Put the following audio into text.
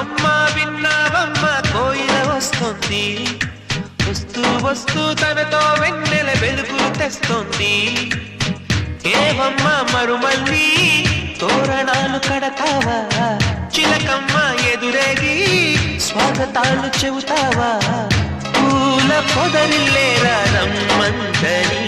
అమ్మమ్మ విన్నావమ్మ కోయిల వస్తుంది, వస్తూ వస్తూ తనతో వెన్నెల వెలుగులు తెస్తుంది. ఏవమ్మ మరుమల్లి తోరణాలు కడతావా, చిలకమ్మ ఎదురేగి స్వాగతాలు చెబుతావా, పూల పొదరిల్లేరా రమ్మందని.